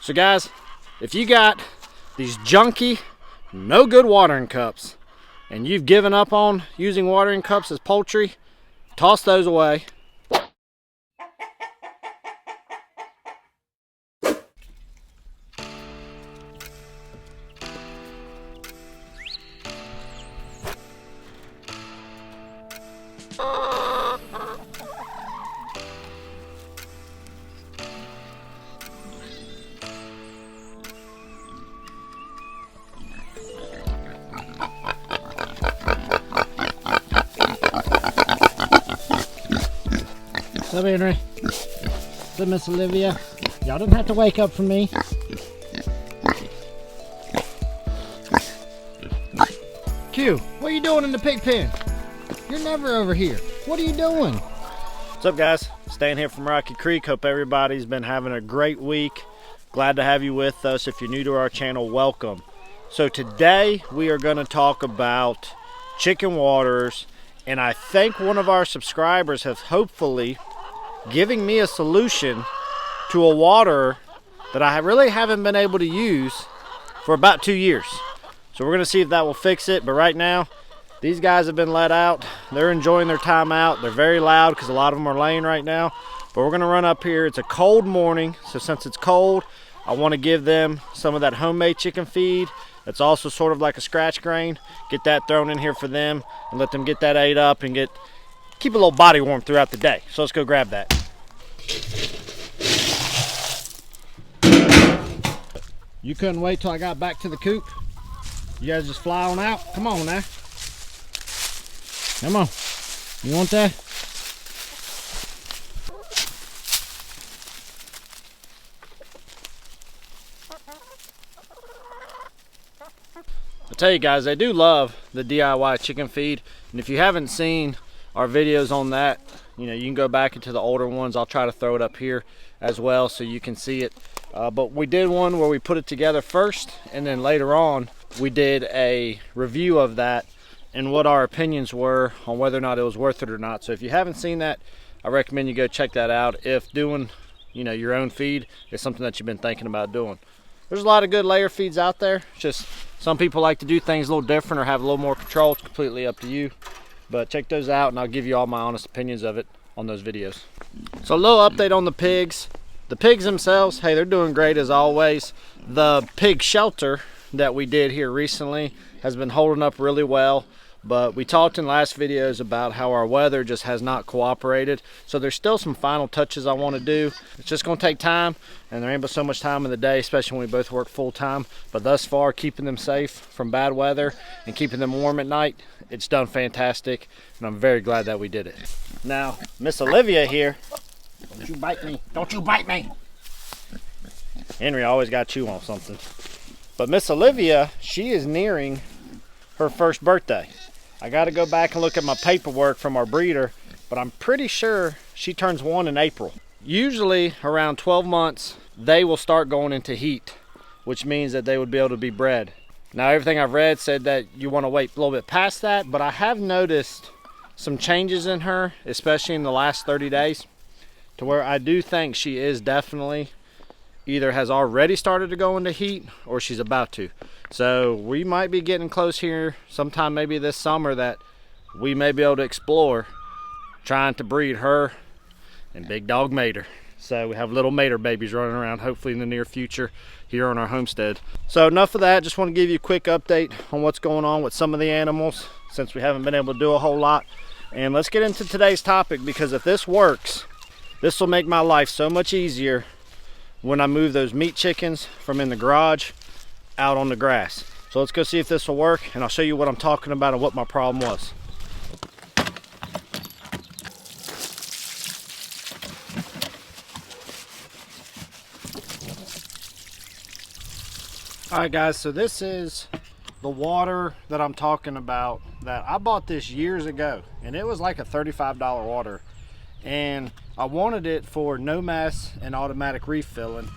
So guys, if you got these junky, no good watering cups and you've given up on using watering cups as poultry, toss those away. What's up, Henry? What's up, Miss Olivia? Y'all didn't have to wake up for me. Q, what are you doing in the pig pen? You're never over here. What are you doing? What's up, guys? Staying here from Rocky Creek. Hope everybody's been having a great week. Glad to have you with us. If you're new to our channel, welcome. So today we are going to talk about chicken waters, and I think one of our subscribers has hopefully giving me a solution to a water that I really haven't been able to use for about 2 years. So we're going to see if that will fix it. But right now, these guys have been let out. They're enjoying their time out. They're very loud because a lot of them are laying right now. But we're going to run up here. It's a cold morning, so since it's cold, I want to give them some of that homemade chicken feed. It's also sort of like a scratch grain. Get that thrown in here for them and let them get that ate up and keep a little body warm throughout the day. So let's go grab that. You couldn't wait till I got back to the coop? You guys just fly on out? Come on now. Come on. You want that? I tell you guys, I do love the DIY chicken feed, and if you haven't seen our videos on that, you can go back into the older ones. I'll try to throw it up here as well so you can see it. But we did one where we put it together first, and then later on we did a review of that and what our opinions were on whether or not it was worth it or not. So if you haven't seen that, I recommend you go check that out if doing your own feed is something that you've been thinking about doing. There's a lot of good layer feeds out there. It's just some people like to do things a little different or have a little more control. It's completely up to you. But check those out and I'll give you all my honest opinions of it on those videos. So a little update on the pigs. The pigs themselves, hey, they're doing great as always. The pig shelter that we did here recently has been holding up really well. But we talked in last videos about how our weather just has not cooperated. So there's still some final touches I want to do. It's just going to take time, and there ain't but so much time in the day, especially when we both work full time. But thus far, keeping them safe from bad weather and keeping them warm at night, it's done fantastic, and I'm very glad that we did it. Now, Miss Olivia here, don't you bite me, don't you bite me. Henry always got to chew on something. But Miss Olivia, she is nearing her first birthday. I got to go back and look at my paperwork from our breeder, but I'm pretty sure she turns 1 in April. Usually around 12 months, they will start going into heat, which means that they would be able to be bred. Now, everything I've read said that you want to wait a little bit past that, but I have noticed some changes in her, especially in the last 30 days, to where I do think she is definitely either has already started to go into heat or she's about to. So we might be getting close here sometime maybe this summer that we may be able to explore trying to breed her and Big Dog Mater. So we have little Mater babies running around hopefully in the near future here on our homestead. So enough of that, just want to give you a quick update on what's going on with some of the animals since we haven't been able to do a whole lot. And let's get into today's topic, because if this works, this will make my life so much easier when I move those meat chickens from in the garage out on the grass. So let's go see if this will work, and I'll show you what I'm talking about and what my problem was. All right guys, so this is the water that I'm talking about. That I bought this years ago, and it was like a $35 water, and I wanted it for no mess and automatic refilling.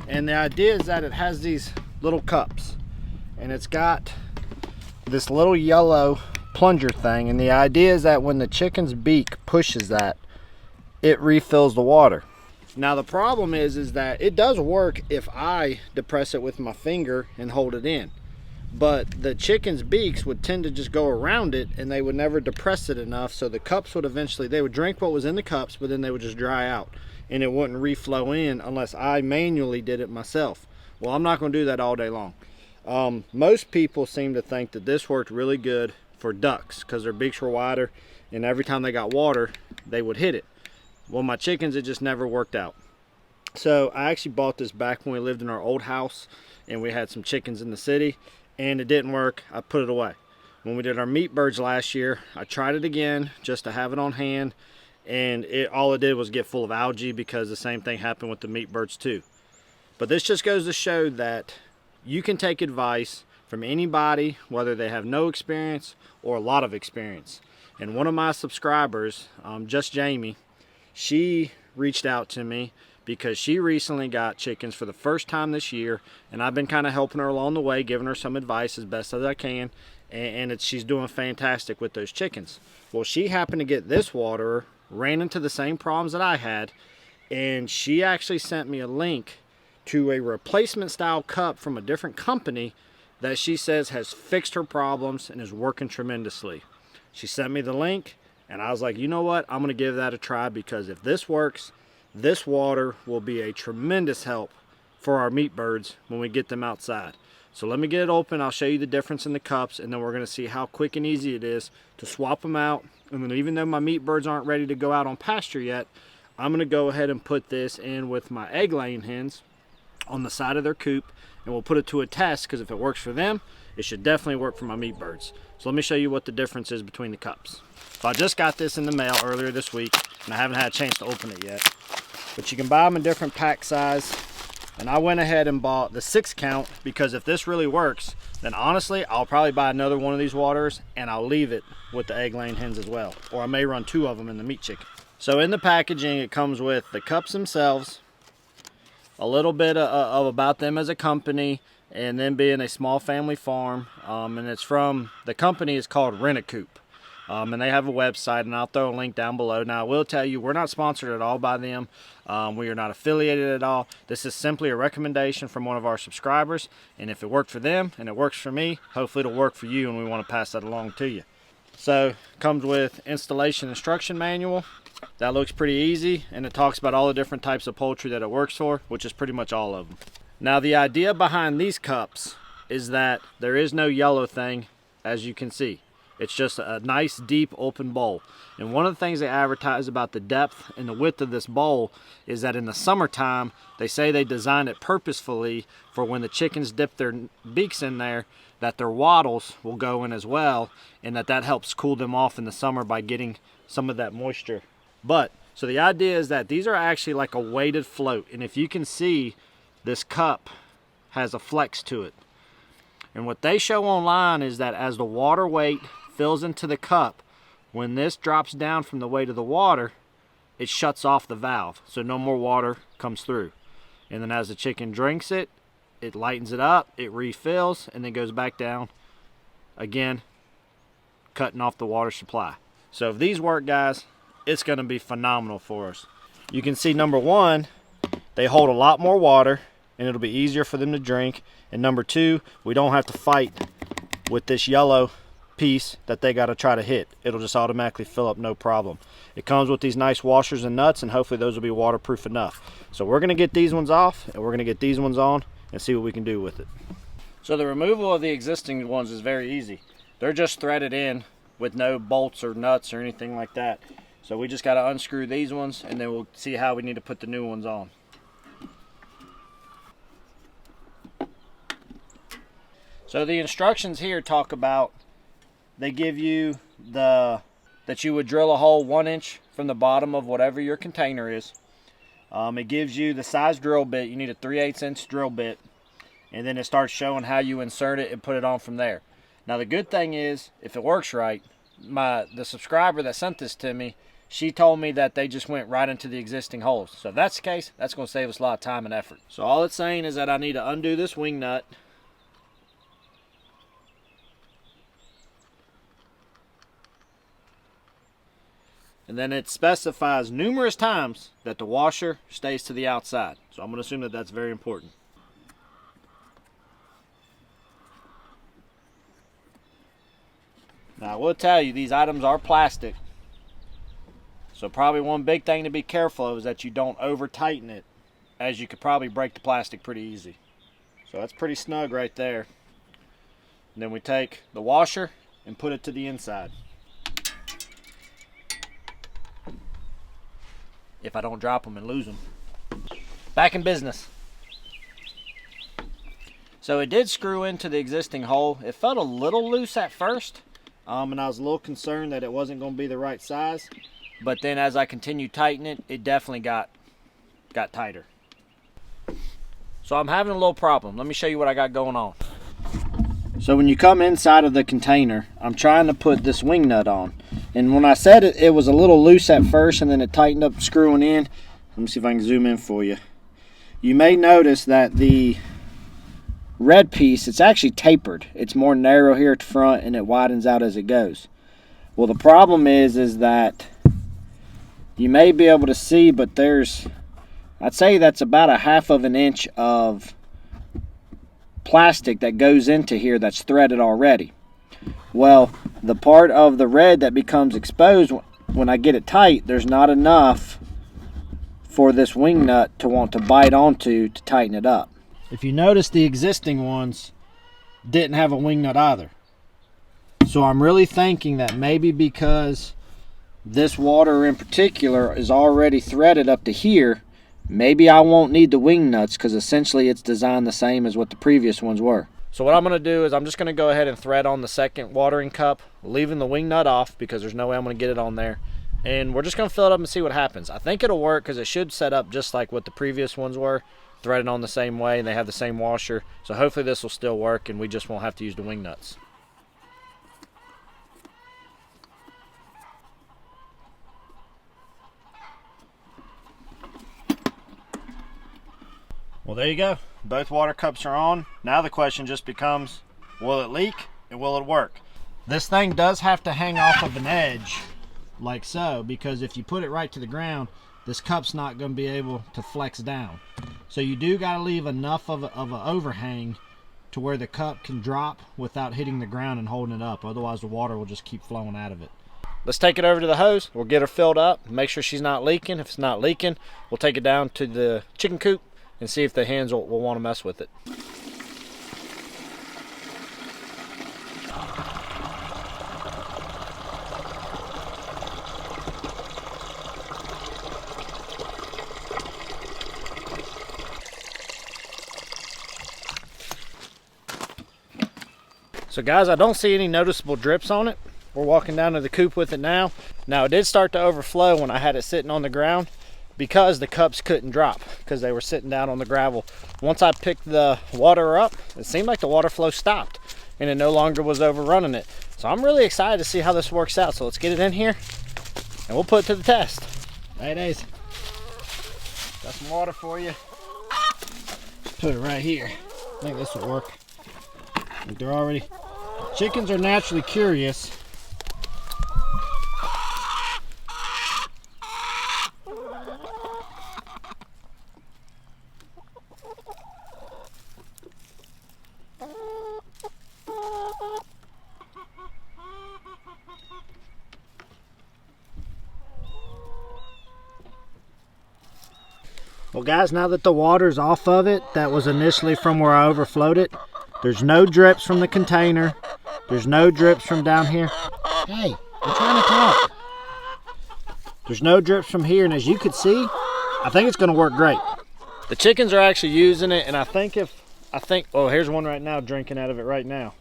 And the idea is that it has these little cups, and it's got this little yellow plunger thing, and the idea is that when the chicken's beak pushes that, it refills the water. Now the problem is that it does work if I depress it with my finger and hold it in, but the chicken's beaks would tend to just go around it and they would never depress it enough, so the cups would eventually, they would drink what was in the cups, but then they would just dry out and it wouldn't reflow in unless I manually did it myself. Well, I'm not going to do that all day long. Most people seem to think that this worked really good for ducks because their beaks were wider and every time they got water they would hit it. Well, my chickens, it just never worked out. So I actually bought this back when we lived in our old house and we had some chickens in the city, and it didn't work. I put it away. When we did our meat birds last year, I tried it again just to have it on hand, and all it did was get full of algae, because the same thing happened with the meat birds too. But this just goes to show that you can take advice from anybody, whether they have no experience or a lot of experience. And one of my subscribers, Just Jamie, she reached out to me because she recently got chickens for the first time this year, and I've been kind of helping her along the way, giving her some advice as best as I can, and she's doing fantastic with those chickens. Well, she happened to get this waterer, ran into the same problems that I had, and she actually sent me a link to a replacement style cup from a different company that she says has fixed her problems and is working tremendously. She sent me the link, and I was like, you know what, I'm going to give that a try, because if this works, this water will be a tremendous help for our meat birds when we get them outside. So let me get it open. I'll show you the difference in the cups, and then we're going to see how quick and easy it is to swap them out. And then even though my meat birds aren't ready to go out on pasture yet, I'm going to go ahead and put this in with my egg laying hens on the side of their coop, and we'll put it to a test, because if it works for them, it should definitely work for my meat birds. So let me show you what the difference is between the cups. So I just got this in the mail earlier this week, and I haven't had a chance to open it yet. But you can buy them in different pack size, and I went ahead and bought the 6 count, because if this really works, then honestly I'll probably buy another one of these waters and I'll leave it with the egg laying hens as well, or I may run 2 of them in the meat chicken. So in the packaging, it comes with the cups themselves, a little bit of about them as a company, and then being a small family farm, and it's from, the company is called RentACoop. And they have a website, and I'll throw a link down below. Now, I will tell you, we're not sponsored at all by them. We are not affiliated at all. This is simply a recommendation from one of our subscribers, and if it worked for them and it works for me, hopefully it'll work for you, and we want to pass that along to you. So, comes with installation instruction manual. That looks pretty easy, and it talks about all the different types of poultry that it works for, which is pretty much all of them. Now, the idea behind these cups is that there is no yellow thing, as you can see. It's just a nice deep open bowl. And one of the things they advertise about the depth and the width of this bowl is that in the summertime, they say they designed it purposefully for when the chickens dip their beaks in there, that their wattles will go in as well, and that helps cool them off in the summer by getting some of that moisture. But, so the idea is that these are actually like a weighted float, and if you can see, this cup has a flex to it. And what they show online is that as the water weight fills into the cup, when this drops down from the weight of the water, it shuts off the valve, so no more water comes through. And then as the chicken drinks it, it lightens it up, it refills, and then goes back down again, cutting off the water supply. So if these work, guys, it's going to be phenomenal for us. You can see, number one, they hold a lot more water, and it'll be easier for them to drink. And number two, we don't have to fight with this yellow piece that they got to try to hit. It'll just automatically fill up, no problem. It comes with these nice washers and nuts, and hopefully those will be waterproof enough. So we're going to get these ones off, and we're going to get these ones on and see what we can do with it. So the removal of the existing ones is very easy. They're just threaded in with no bolts or nuts or anything like that. So we just got to unscrew these ones, and then we'll see how we need to put the new ones on. So the instructions here talk about, they give you that you would drill a hole 1 inch from the bottom of whatever your container is. It gives you the size drill bit. You need a 3/8 inch drill bit, and then it starts showing how you insert it and put it on from there. Now the good thing is, if it works right, the subscriber that sent this to me, she told me that they just went right into the existing holes. So if that's the case, that's going to save us a lot of time and effort. So all it's saying is that I need to undo this wing nut. And then it specifies numerous times that the washer stays to the outside. So I'm going to assume that that's very important. Now I will tell you, these items are plastic. So probably one big thing to be careful of is that you don't over tighten it, as you could probably break the plastic pretty easy. So that's pretty snug right there. And then we take the washer and put it to the inside. If I don't drop them and lose them. Back in business. So it did screw into the existing hole. It felt a little loose at first, and I was a little concerned that it wasn't going to be the right size. But then as I continued tightening it, it definitely got tighter. So I'm having a little problem. Let me show you what I got going on. So when you come inside of the container, I'm trying to put this wing nut on. And when I said it was a little loose at first and then it tightened up screwing in. Let me see if I can zoom in for you. You may notice that the red piece, it's actually tapered. It's more narrow here at the front and it widens out as it goes. Well, the problem is that you may be able to see, but I'd say that's about 1/2 of an inch of plastic that goes into here that's threaded already. Well, the part of the red that becomes exposed when I get it tight, there's not enough for this wing nut to want to bite onto to tighten it up. If you notice, the existing ones didn't have a wing nut either. So I'm really thinking that maybe because this water in particular is already threaded up to here, maybe I won't need the wing nuts because essentially it's designed the same as what the previous ones were. So what I'm going to do is I'm just going to go ahead and thread on the second watering cup, leaving the wing nut off because there's no way I'm going to get it on there. And we're just going to fill it up and see what happens. I think it'll work because it should set up just like what the previous ones were, threaded on the same way, and they have the same washer. So hopefully this will still work and we just won't have to use the wing nuts. Well, there you go. Both water cups are on. Now the question just becomes, will it leak and will it work? This thing does have to hang off of an edge like so, because if you put it right to the ground, this cup's not going to be able to flex down. So you do got to leave enough of an overhang to where the cup can drop without hitting the ground and holding it up. Otherwise the water will just keep flowing out of it. Let's take it over to the hose. We'll get her filled up, make sure she's not leaking. If it's not leaking, we'll take it down to the chicken coop and see if the hens will want to mess with it. So guys, I don't see any noticeable drips on it. We're walking down to the coop with it now. Now it did start to overflow when I had it sitting on the ground, because the cups couldn't drop because they were sitting down on the gravel. Once I picked the water up, it seemed like the water flow stopped and it no longer was overrunning it. So I'm really excited to see how this works out. So let's get it in here and we'll put it to the test. There it is. Got some water for you. Put it right here. I think this will work. Like they're already, chickens are naturally curious. Well guys, now that the water's off of it, that was initially from where I overflowed it. There's no drips from the container. There's no drips from down here. Hey, I'm trying to talk. There's no drips from here, and as you can see, I think it's gonna work great. The chickens are actually using it, and I think, oh, here's one right now drinking out of it right now.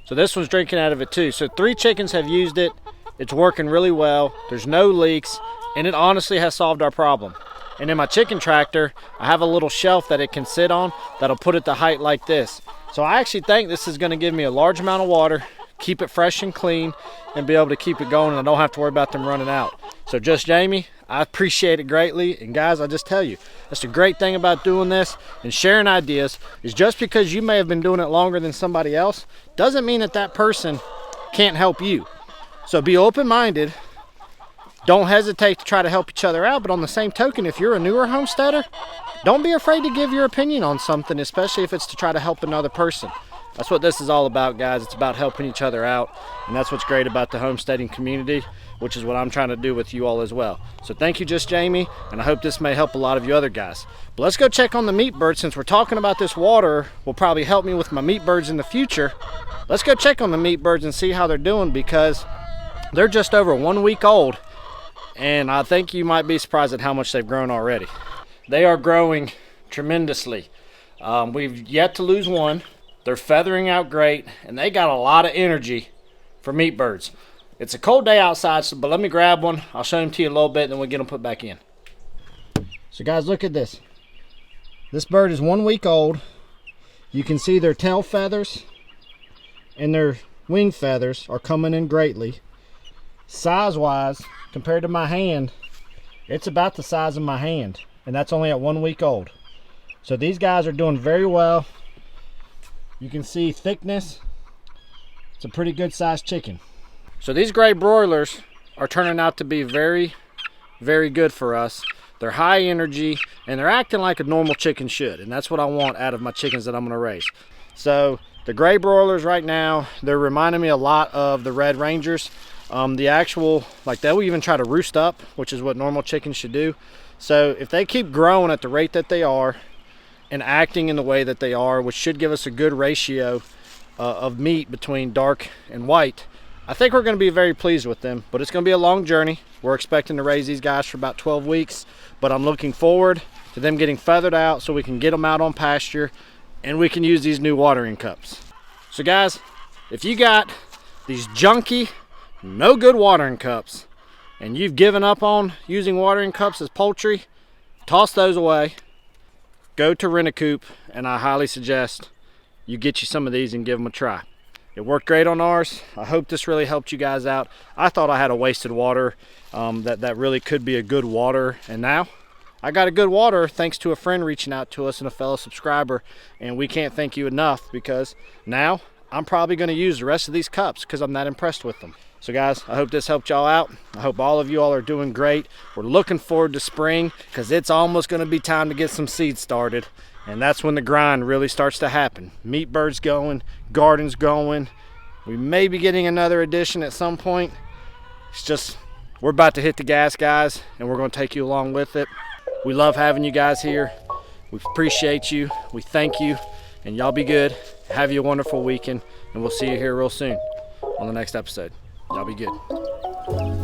So this one's drinking out of it too. So 3 chickens have used it. It's working really well. There's no leaks, and it honestly has solved our problem. And in my chicken tractor, I have a little shelf that it can sit on that'll put it to height like this. So I actually think this is gonna give me a large amount of water, keep it fresh and clean, and be able to keep it going, and I don't have to worry about them running out. So just Jamie, I appreciate it greatly. And guys, I just tell you, that's the great thing about doing this and sharing ideas, is just because you may have been doing it longer than somebody else, doesn't mean that that person can't help you. So be open-minded don't hesitate to try to help each other out. But on the same token, if you're a newer homesteader, don't be afraid to give your opinion on something, especially if it's to try to help another person. That's what this is all about, guys. It's about helping each other out, and that's what's great about the homesteading community, which is what I'm trying to do with you all as well. So thank you, Just Jamie, and I hope this may help a lot of you other guys. But let's go check on the meat birds. Since we're talking about this water will probably help me with my meat birds in the future, let's go check on the meat birds and see how they're doing, because they're just over 1 week old, and I think you might be surprised at how much they've grown already. They are growing tremendously. We've yet to lose one. They're feathering out great, and they got a lot of energy for meat birds. It's a cold day outside, but let me grab one. I'll show them to you a little bit, and then we'll get them put back in. So guys, look at this. This bird is 1 week old. You can see their tail feathers and their wing feathers are coming in greatly. Size-wise, compared to my hand, it's about the size of my hand, and that's only at 1 week old. So these guys are doing very well. You can see thickness. It's a pretty good sized chicken. So these gray broilers are turning out to be very, very good for us. They're high energy, and they're acting like a normal chicken should, and that's what I want out of my chickens that I'm going to raise. So the gray broilers right now, they're reminding me a lot of the Red Rangers. The actual, like, they'll even try to roost up, which is what normal chickens should do. So if they keep growing at the rate that they are and acting in the way that they are, which should give us a good ratio of meat between dark and white, I think we're going to be very pleased with them. But it's going to be a long journey. We're expecting to raise these guys for about 12 weeks, but I'm looking forward to them getting feathered out so we can get them out on pasture and we can use these new watering cups. So guys, if you got these junky, no good watering cups and you've given up on using watering cups as poultry, toss those away. Go to RentACoop, and I highly suggest you get you some of these and give them a try. It worked great on ours. I hope this really helped you guys out. I thought I had a wasted water that really could be a good water, and now I got a good water thanks to a friend reaching out to us and a fellow subscriber, and we can't thank you enough, because now I'm probably going to use the rest of these cups because I'm that impressed with them. So guys, I hope this helped y'all out. I hope all of you all are doing great. We're looking forward to spring because it's almost going to be time to get some seeds started. And that's when the grind really starts to happen. Meat birds going, gardens going. We may be getting another addition at some point. It's just, we're about to hit the gas, guys, and we're going to take you along with it. We love having you guys here. We appreciate you. We thank you. And y'all be good. Have you a wonderful weekend. And we'll see you here real soon on the next episode. Y'all be good.